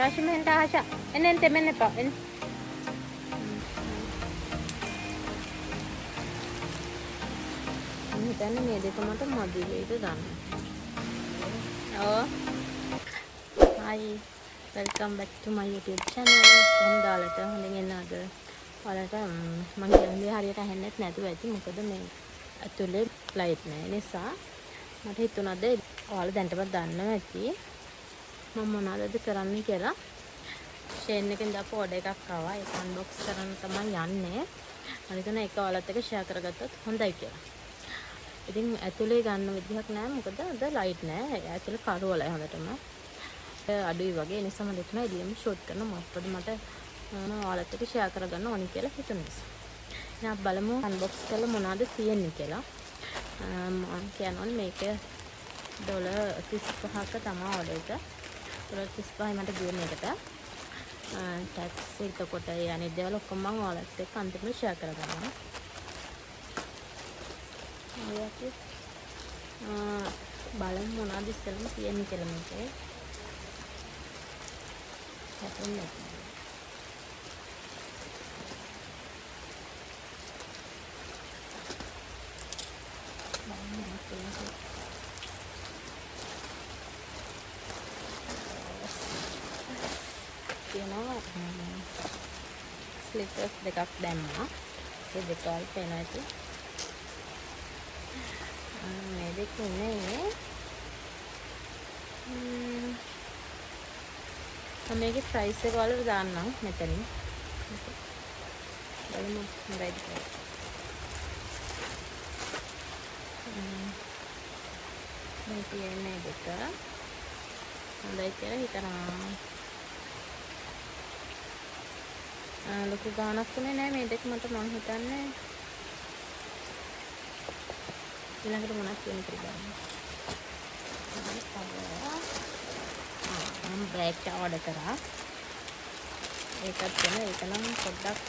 Tasha men Tasha. And then temen pa. Then මේ දෙක මට මදි වෙයිද දන්නේ. ඔව්. Hi. Welcome back to my YouTube channel. කොහොමද ඔයාලට හොඳින් ඉන්නවද? ඔයාලට මම කියන්නේ හරියට ඇහෙන්නේ නැතුව ඇති. මොකද මේ ඇතුලේ ලයිට් නැහැ. ඒ නිසා මට හිතුණාද ඔයාලා දැන්ටමත් දන්නවා ඇති. මම මොනවද කරන්නේ කියලා. SHEIN එකෙන් දාපු ඕඩර් එකක් ආවා. ඒක අන්බොක්ස් කරන්න තමයි යන්නේ. මම හිතුණා ඒක ඔයාලත් එක්ක ෂෙයා කරගත්තොත් හොඳයි කියලා. ඉතින් ඇතුලේ ගන්න විදිහක් නැහැ මොකද අද ලයිට් නැහැ. ඇතුලේ කරවලයි හොඳටම. අඩුයි වගේ ඒ නිසා මම හිතුණා එළියෙම ෂූට් කරන මොකද මට ඔයාලත් එක්ක ෂෙයා කරගන්න ඕනි කියලා හිතුන නිසා. දැන් අපි බලමු අන්බොක්ස් කරලා මොනවද තියෙන්නේ කියලා. මම කියනෝනේ මේක $35ක තමයි ඕඩර් එක. $35යි මට ගියේ මේකට. ටැක්ස් එක කොට යන්නේ දේවල් ඔක්කොම මම ඔයාලත් එක්ක අන්තිමට ෂෙයා කරගන්නවා. බලමු මොනවද ඉස්සෙල්ලම තියෙන්නේ කියලා මේකේ. හැපෙන්නේ තියෙනවා ස්ලිපර්ස් දෙකක් දැම්මා. ඒ දෙක වල පේනවා ඇති. මේ දෙක ඉන්නේ මේකේ ප්‍රයිස් එක වල දාන්නම් මෙතනින්. බලමු හොඳයිද කියලා. මේ තියෙන්නේ දෙක. හොඳයි කියලා හිතනවා. ලොකු ගාණක් තුනේ නෑ මේ දෙක මට මං හිතන්නේ. ඊළඟට මොනවද කියන්නේ කියලා බලන්න. මම බෑග් එක ඕඩර් කරා. ඒකත් වෙන ඒක නම් පොඩ්ඩක්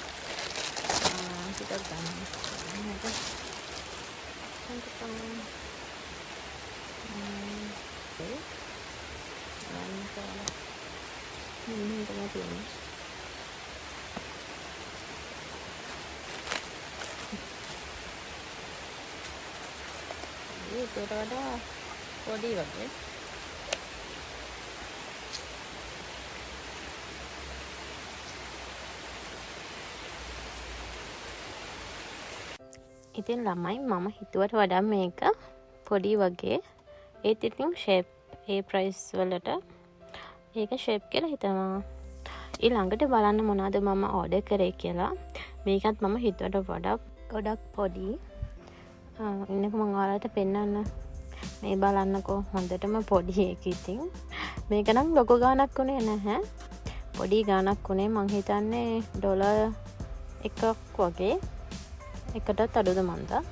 හිතක් ගන්න. මේක සම්පූර්ණ ඒකට වඩා පොඩි වගේ. ඉතින් ළමයි මම හිතුවට වඩා මේක පොඩි වගේ. ඒත් ඉතින් ෂේප් ඒ ප්‍රයිස් වලට ඒක ෂේප් කියලා හිතනවා. ඊළඟට බලන්න මොනවද මම ඕඩර් කරේ කියලා. මේකත් මම හිතුවට වඩා ගොඩක් පොඩි. ඉන්නක මම ඔයාලට පෙන්නන්න. මේ බලන්නකෝ හොඳටම පොඩි එක ඉතින්. මේක නම් ලොකු ගාණක් උනේ නැහැ. පොඩි ගාණක් උනේ මං හිතන්නේ ඩොලර් එකක් වගේ. එකටත් අඩුද මන්දා.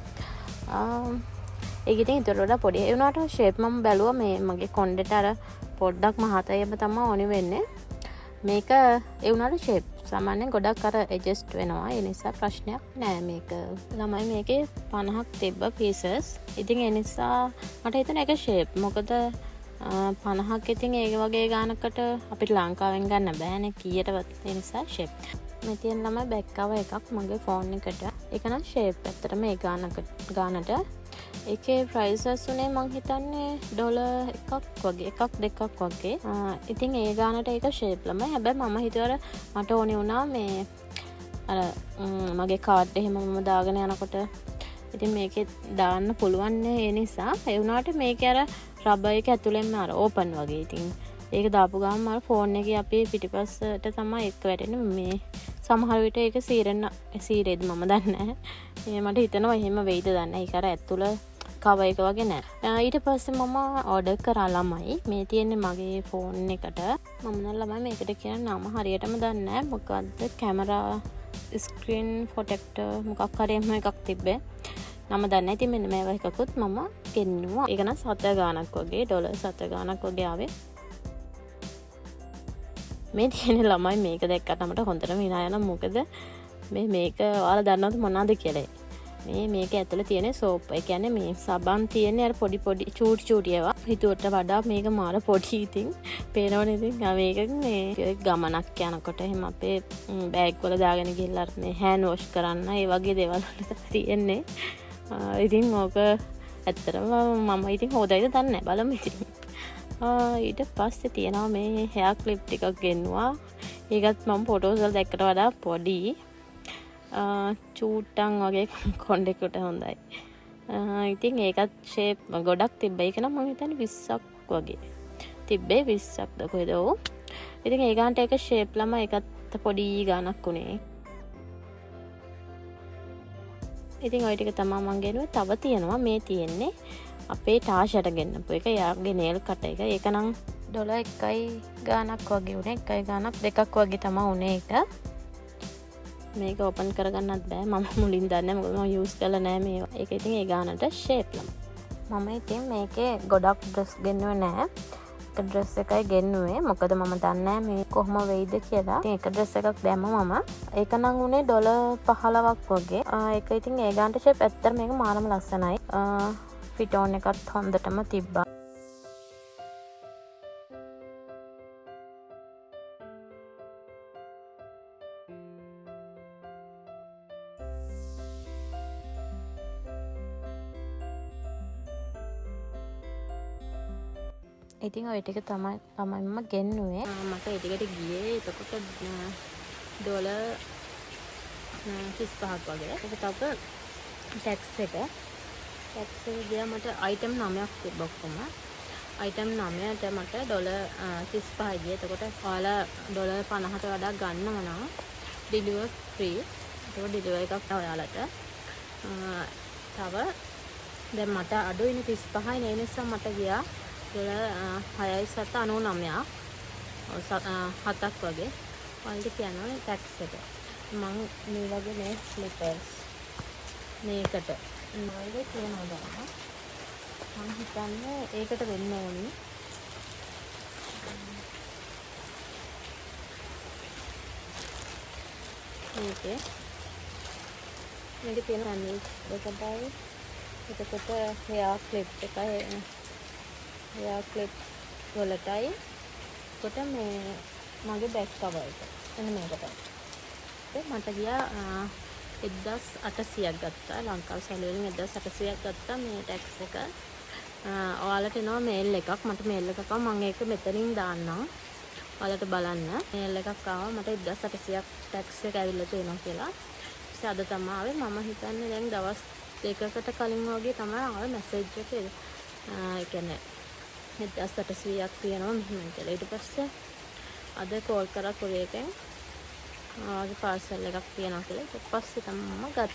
ඒක ඉතින් ඊට වඩා පොඩි. ඒ වුණාට ෂේප් මම බැලුවා මේ මගේ කොණ්ඩේට අර පොඩ්ඩක් මහතයම තමයි ඕනි වෙන්නේ. මේක ඒ වුණාට ෂේප් සාමාන්‍යයෙන් ගොඩක් අර ඇඩ්ජස්ට් වෙනවා. ඒ නිසා ප්‍රශ්නයක් නෑ මේක. ළමයි මේකේ 50ක් තිබ්බ පීසස්. ඉතින් ඒ නිසා මට හිතුණා ඒක ෂේප්. මොකද 50ක් ඉතින් ඒ වගේ ගානකට අපිට ලංකාවෙන් ගන්න බෑනේ කීයටවත්. ඒ නිසා ෂේප්. මේ තියෙන ළමයි බෑග් කවර් එකක් මගේ ෆෝන් එකට. ඒක නම් ෂේප්. ඇත්තටම ඒ ගානට ඒකේ ප්‍රයිසස් උනේ මං හිතන්නේ ඩොලර් එකක් වගේ එකක් දෙකක් වගේ. ඉතින් ඒ ගානට ඒක ෂේප් ළමයි. හැබැයි මම හිතුවා මට ඕනේ වුණා මේ අර මගේ කාඩ් එහෙම මම දාගෙන යනකොට ඉතින් මේකේ දාන්න පුළුවන් නේ. ඒ නිසා ඒ වුණාට මේකේ අර රබර් එක ඇතුලෙන්ම අර ඕපන් වගේ. ඉතින් ඒක දාපු ගමන් අර ෆෝන් එකේ අපේ පිටිපස්සට තමයි එක්ක වැටෙන්නේ. මේ සමහර විට ඒක සීරේද මම දන්නේ නැහැ. මට හිතෙනවා එහෙම වෙයිද දන්නේ නැහැ. ඒක අර ඇතුළ කවර් එක වගේ නෑ. ඊට පස්සේ මම ඕඩර් කරා ළමයි. මේ තියෙන්නේ මගේ ෆෝන් එකට. මම නම් ළමයි මේකට කියන නම හරියටම දන්නේ නැහැ. මොකද්ද කැමරා ස්ක්‍රීන් ප්‍රොටෙක්ටර් මොකක් හරි එහෙම එකක් තිබ්බේ. නම දන්නේ නැහැ. ඉතින් මෙන්න මේවා එකකුත් මම ගෙන්නුවා. ඒක නම් 7 ගාණක් වගේ ඩොලර් 7 ගාණක් වගේ ආවේ. මේ තියෙන ළමයි මේක දැක්කට මට හොඳටම hina යනවා. මොකද මේක ඔයාලා දන්නවද මොනවද කියලා. මේක ඇතුළේ තියෙන සෝප්. ඒ කියන්නේ මේ සබන් තියෙන්නේ අර පොඩි පොඩි චූටි චූටි ඒවා. හිතුවට වඩා මේක මාර පොඩි. ඉතින් පේනවනේ ඉතින් මේක මේ ගමනක් යනකොට එහෙම අපේ බෑග් වල දාගෙන ගිහලා මේ හෑන්ඩ් වොෂ් කරන්න ඒ වගේ දේවල් වල තියෙන්නේ. ඉතින් ඕක ඇත්තටම මම ඉතින් හොදයිද දන්නේ නැහැ. බලමු ඉතින්. ඊට පස්සේ තියෙනවා මේ හෙයා ක්ලිප් ටිකක් ගෙන්නුවා. ඒකත් මම ෆොටෝස් වල දැක්කට වඩා පොඩි. චූට්ටන් වගේ කොණ්ඩෙකුට හොඳයි. ඉතින් ඒකත් ෂේප් ගොඩක් තිබ්බයි. ඒක නම් මම හිතන්නේ 20ක් වගේ. තිබ්බේ 20ක්ද කොහෙද ඕ. ඉතින් ඒ ගානට ඒක ෂේප් ළම ඒකත් පොඩි ගානක් උනේ. ඉතින් ওই ටික තමයි මම ගෙනුවේ. තව තියෙනවා මේ තියෙන්නේ අපේ ටාෂට ගෙන්නපු එක. යාගේ නේල් කට් එක. ඒක නම් $1 ගානක් වගේ උනේ. 1 ගානක් 2ක් වගේ තමයි උනේ ඒක. මේක ඕපන් කරගන්නත් බෑ. මම මුලින් දන්නේ මොකද මම යූස් කරලා නෑ මේවා. ඒක ඉතින් ඒ ගානට ෂේප් ළම. මම ඉතින් මේකේ ගොඩක් ඩ්‍රෙස් ගෙන්නුවේ නෑ. එක ඩ්‍රෙස් එකයි ගෙන්නුවේ. මොකද මම දන්නේ නෑ මේ කොහොම වෙයිද කියලා. ඉතින් එක ඩ්‍රෙස් එකක් දැම්මා මම. ඒක නම් උනේ $15ක් වගේ. ඒක ඉතින් ඒ ගානට ෂේප් ඇත්තට මේක මාරම ලස්සනයි. ෆිට ඔන් එකත් හොඳටම තිබ්බා. ඉතින් ඔය ටික තමයි මම ගෙන්නුවේ. මට ඒ ටිකට ගියේ එතකොට $35ක් වගේ. ඒක තව ටැක්ස් එක ගියා මට අයිටම් 9ක් තිබ්බ ඔක්කොම. අයිටම් 9ට මට $35 ගියේ. එතකොට ඔයාලා $50ට වඩා ගන්නව නම් ඩිලිවර් ෆ්‍රී. ඒක ඩිලිවර් එකක් ඔයාලට. තව දැන් මට අඩුයිනේ 35යි. ඒ නිසා මට ගියා $6.99 7ක් වගේ. ඔයාලට කියනවා ටැක්ස් එක. මම මේ වගේ මේ ස්ලිපර්ස් මේකට නෝයිද කියනවා ගන්න. මම හිතන්නේ ඒකට වෙන්න ඕනේ. මේක තියෙන සැන්ඩ්විච් දෙකයි. එතකොට හෙයා ක්ලිප් එකයි. හෙයා ක්ලිප් වලටයි. කොට මේ මගේ බෑග් කවර් එක. එන්න මේකට. මට ගියා 1800ක් ගත්තා. ලංකාවේ සැලරියෙන් 1800ක් ගත්තා මේ ටැක්ස් එක. ඔයාලට එනවා මේල් එකක්. මට මේල් එකක් ආවා. මම ඒක මෙතනින් දාන්නම්. ඔයාලට බලන්න. මේල් එකක් ආවා. මට 1800ක් ටැක්ස් එක ඇවිල්ලා තියෙනවා කියලා. ඊට අද තමයි ආවේ. මම හිතන්නේ දැන් දවස් 2කට කලින් වගේ තමයි ආවේ මැසේජ් එක. ඒ කියන්නේ 1800ක් තියෙනවා මෙහෙම කියලා. ඊට පස්සේ අද කෝල් කරා කොරියකෙන් ආගේ පාර්සල් එකක් තියෙනවා කියලා. ඊට පස්සේ තමයි මම ගත්තා.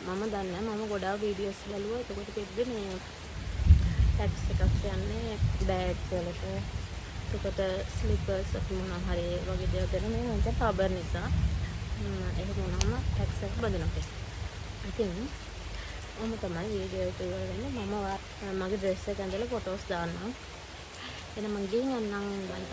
මම දන්නේ මම ගොඩාක් වීඩියෝස් බලුවා. එතකොට තිබ්බේ මේ ටැක්ස් එකක් යන්නේ බෑග් වලට. එතකොට ස්ලිපර්ස් මොනවා හරි වගේ දේවල් දෙන මේ මම ෆබර් නිසා ඒක මොනවාම ටැක්ස් එක බඳිනවා. ඉතින් මම තමයි වීඩියෝ එක ඉවර වෙන්නේ. මම මගේ ඩ්‍රෙස් එක ඇඳලා ෆොටෝස් දාන්නම්. එන මම ගිහින් යන්නම් බලන්න.